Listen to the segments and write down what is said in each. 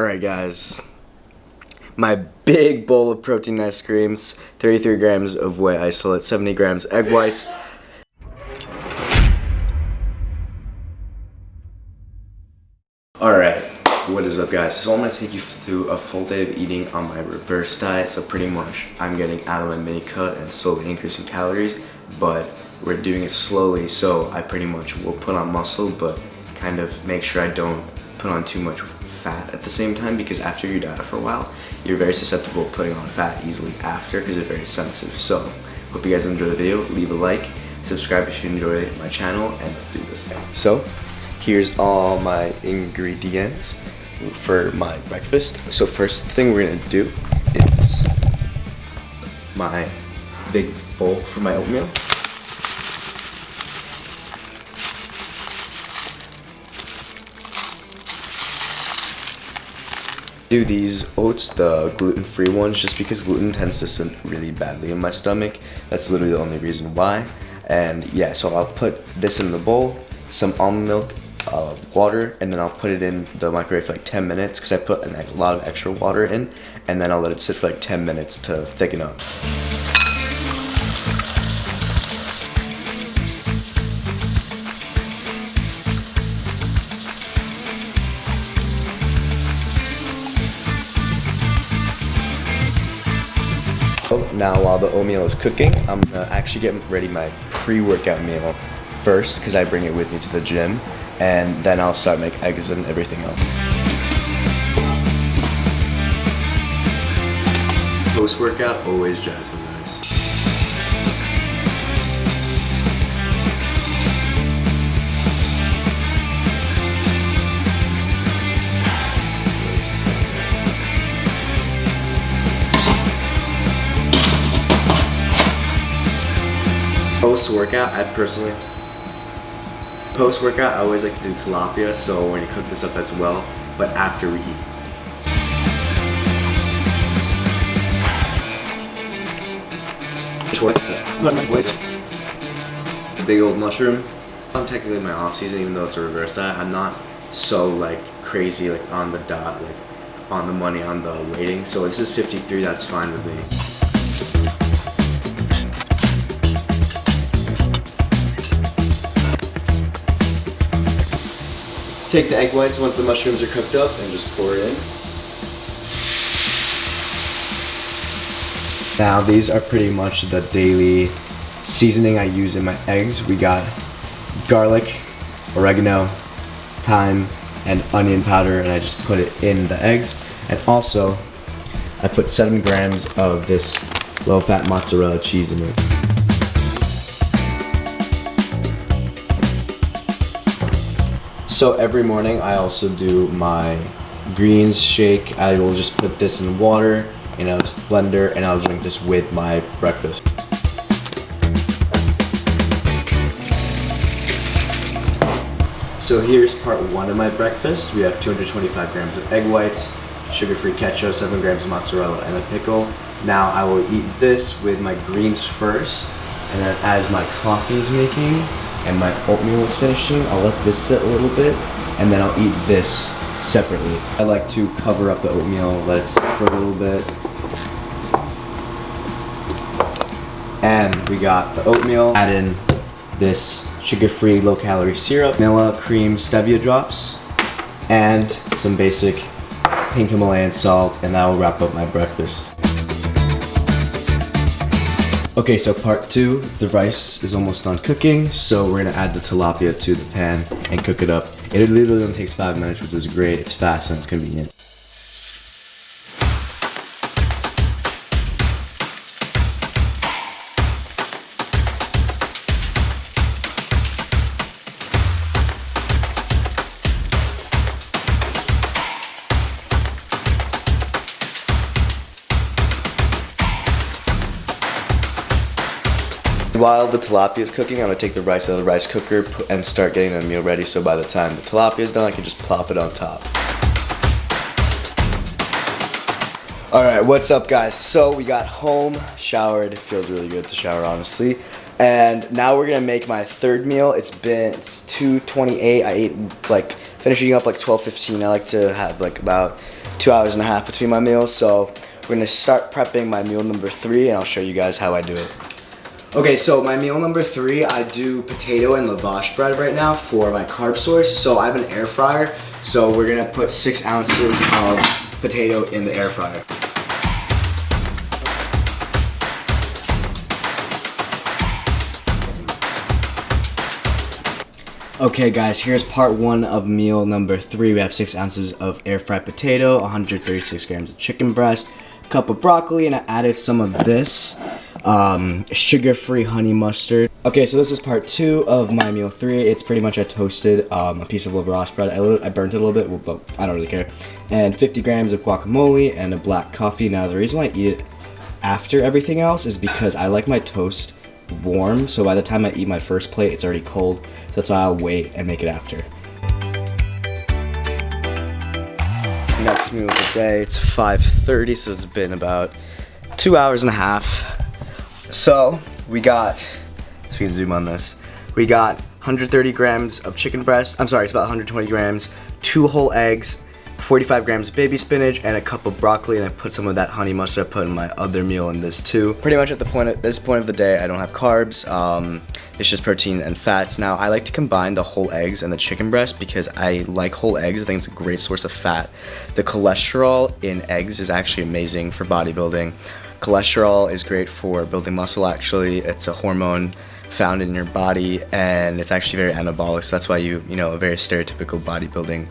Alright guys, my big bowl of protein ice creams, 33 grams of whey isolate, 70 grams egg whites. Alright, what is up guys? So I'm going to take you through a full day of eating on my reverse diet. So pretty much I'm getting out of my mini cut and slowly increasing calories, but we're doing it slowly, so I pretty much will put on muscle but kind of make sure I don't put on too much fat at the same time, because after you diet for a while you're very susceptible to putting on fat easily after, because you're very sensitive. So hope you guys enjoy the video. Leave a like, subscribe if you enjoy my channel, and let's do this. So here's all my ingredients for my breakfast. So first thing we're gonna do is my big bowl for my oatmeal. Do these oats, the gluten-free ones, just because gluten tends to sit really badly in my stomach. That's literally the only reason why. And yeah, so I'll put this in the bowl, some almond milk, water, and then I'll put it in the microwave for like 10 minutes because I put a lot of extra water in, and then I'll let it sit for like 10 minutes to thicken up. Now while the oatmeal is cooking, I'm gonna actually get ready my pre-workout meal first because I bring it with me to the gym, and then I'll start making eggs and everything else. Post-workout always drives me nuts. Post-workout, I always like to do tilapia, so we're gonna cook this up as well, but after we eat. A big old mushroom. I'm technically in my off season, even though it's a reverse diet. I'm not so like crazy, like on the dot, like on the money on the weighting. So this is 53, that's fine with me. Take the egg whites once the mushrooms are cooked up and just pour it in. Now these are pretty much the daily seasoning I use in my eggs. We got garlic, oregano, thyme, and onion powder, and I just put it in the eggs. And also, I put 7 grams of this low-fat mozzarella cheese in it. So every morning I also do my greens shake. I will just put this in water in a blender, and I'll drink this with my breakfast. So here's part 1 of my breakfast. We have 225 grams of egg whites, sugar-free ketchup, 7 grams of mozzarella, and a pickle. Now I will eat this with my greens first, and then as my coffee is making and my oatmeal is finishing, I'll let this sit a little bit, and then I'll eat this separately. I like to cover up the oatmeal, let it sit for a little bit. And we got the oatmeal, add in this sugar-free low-calorie syrup, vanilla cream stevia drops, and some basic pink Himalayan salt, and that will wrap up my breakfast. Okay, so part 2, the rice is almost done cooking, so we're gonna add the tilapia to the pan and cook it up. It literally only takes 5 minutes, which is great. It's fast and it's convenient. While the tilapia is cooking, I'm gonna take the rice out of the rice cooker and start getting the meal ready, so by the time the tilapia is done, I can just plop it on top. Alright, what's up guys? So we got home, showered. It feels really good to shower, honestly. And now we're gonna make my third meal. It's 2:28. I ate like finishing up like 12:15. I like to have like about 2.5 hours between my meals. So we're gonna start prepping my meal number 3, and I'll show you guys how I do it. Okay, so my meal number 3, I do potato and lavash bread right now for my carb source. So I have an air fryer, so we're gonna put 6 ounces of potato in the air fryer. Okay guys, here's part 1 of meal number 3. We have 6 ounces of air fried potato, 136 grams of chicken breast, a cup of broccoli, and I added some of this sugar-free honey mustard. Okay, so this is part 2 of my meal 3. It's pretty much I toasted a piece of lavash bread. I burnt it a little bit, but I don't really care. And 50 grams of guacamole and a black coffee. Now the reason why I eat it after everything else is because I like my toast warm, so by the time I eat my first plate it's already cold, so that's why I'll wait and make it after. Next meal of the day, it's 5:30, so it's been about 2.5 hours. So we got, so we can zoom on this, we got 130 grams of chicken breast, I'm sorry, it's about 120 grams, 2 whole eggs, 45 grams of baby spinach, and a cup of broccoli, and I put some of that honey mustard I put in my other meal in this too. Pretty much at this point of the day, I don't have carbs. It's just protein and fats. Now, I like to combine the whole eggs and the chicken breast because I like whole eggs. I think it's a great source of fat. The cholesterol in eggs is actually amazing for bodybuilding. Cholesterol is great for building muscle, actually. It's a hormone found in your body, and it's actually very anabolic, so that's why you know, a very stereotypical bodybuilding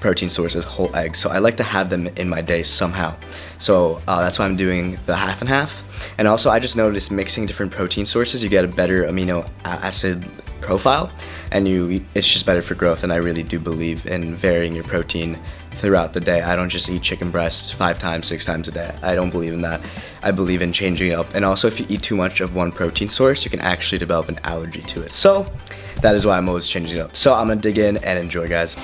protein source is whole eggs. So I like to have them in my day somehow. So that's why I'm doing the half and half. And also I just noticed mixing different protein sources, you get a better amino acid profile, and it's just better for growth. And I really do believe in varying your protein throughout the day. I don't just eat chicken breast 5 times, 6 times a day. I don't believe in that. I believe in changing it up. And also if you eat too much of one protein source, you can actually develop an allergy to it. So that is why I'm always changing it up. So I'm gonna dig in and enjoy, guys.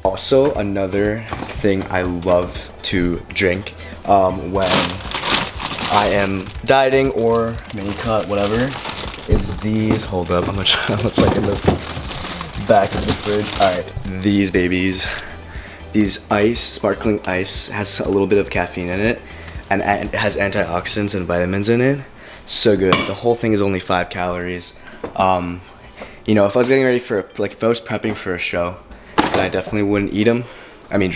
Also, another thing I love to drink when I am dieting or mini cut, whatever, is these. Hold up, I'm gonna try what's like in the back of the fridge. Alright, these babies. These ice, sparkling ice, has a little bit of caffeine in it, and it has antioxidants and vitamins in it. So good. The whole thing is only 5 calories. You know, if I was getting ready for, like, if I was prepping for a show, then I definitely wouldn't eat them. I mean,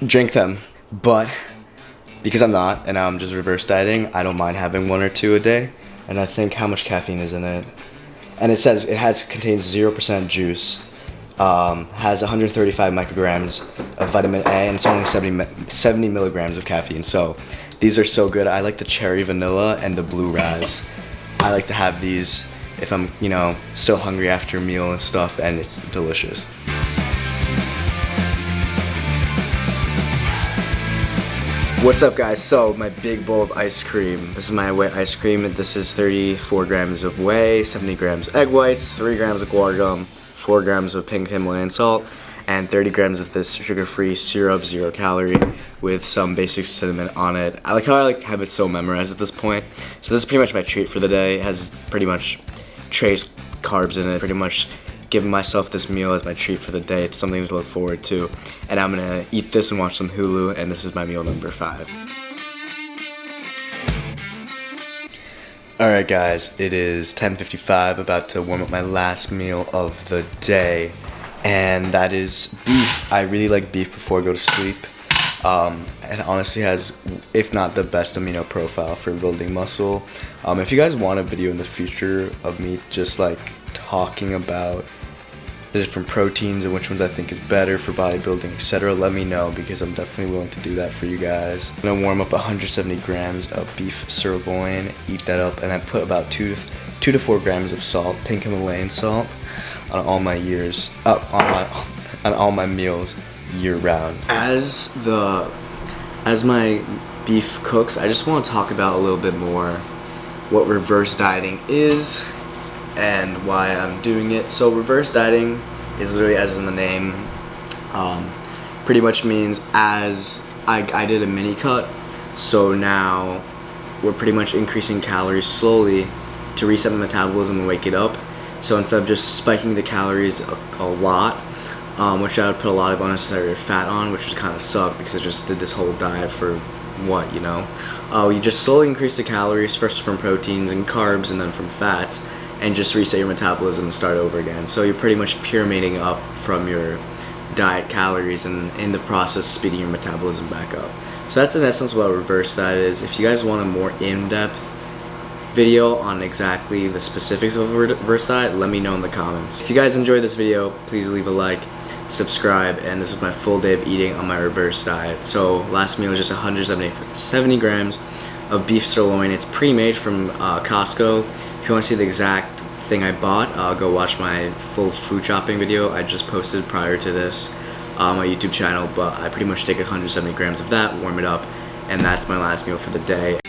drink them. But because I'm not, and I'm just reverse dieting, I don't mind having 1 or 2 a day. And I think how much caffeine is in it. And it says contains 0% juice, has 135 micrograms of vitamin A, and it's only 70 milligrams of caffeine. So these are so good. I like the cherry vanilla and the blue raz. I like to have these if I'm, you know, still hungry after a meal and stuff, and it's delicious. What's up, guys? So my big bowl of ice cream. This is my whey ice cream. This is 34 grams of whey, 70 grams of egg whites, 3 grams of guar gum, 4 grams of pink Himalayan salt, and 30 grams of this sugar-free syrup, 0 calorie, with some basic cinnamon on it. I like how I have it so memorized at this point. So this is pretty much my treat for the day. It has pretty much trace carbs in it. Pretty much giving myself this meal as my treat for the day. It's something to look forward to. And I'm gonna eat this and watch some Hulu, and this is my meal number 5. Alright guys, it is 10:55, about to warm up my last meal of the day, and that is beef. I really like beef before I go to sleep. It honestly has, if not the best amino profile for building muscle. If you guys want a video in the future of me just like talking about the different proteins and which ones I think is better for bodybuilding, etc., let me know, because I'm definitely willing to do that for you guys. I'm gonna warm up 170 grams of beef sirloin, eat that up, and I put about 2 to 4 grams of salt, pink Himalayan salt, on all my on all my meals year round. As my beef cooks, I just want to talk about a little bit more what reverse dieting is and why I'm doing it. So reverse dieting is literally, as in the name, pretty much means as I did a mini cut, so now we're pretty much increasing calories slowly to reset the metabolism and wake it up. So instead of just spiking the calories a lot, which I would put a lot of unnecessary fat on, which would kind of suck because I just did this whole diet for what, you know? You just slowly increase the calories, first from proteins and carbs and then from fats, and just reset your metabolism and start over again. So you're pretty much pyramiding up from your diet calories and in the process speeding your metabolism back up. So that's in essence what a reverse diet is. If you guys want a more in-depth video on exactly the specifics of a reverse diet, let me know in the comments. If you guys enjoyed this video, please leave a like, subscribe, and this is my full day of eating on my reverse diet. So last meal was just 170 grams of beef sirloin. It's pre-made from Costco. If you want to see the exact thing I bought, go watch my full food shopping video I just posted prior to this on my YouTube channel. But I pretty much take 170 grams of that, warm it up, and that's my last meal for the day.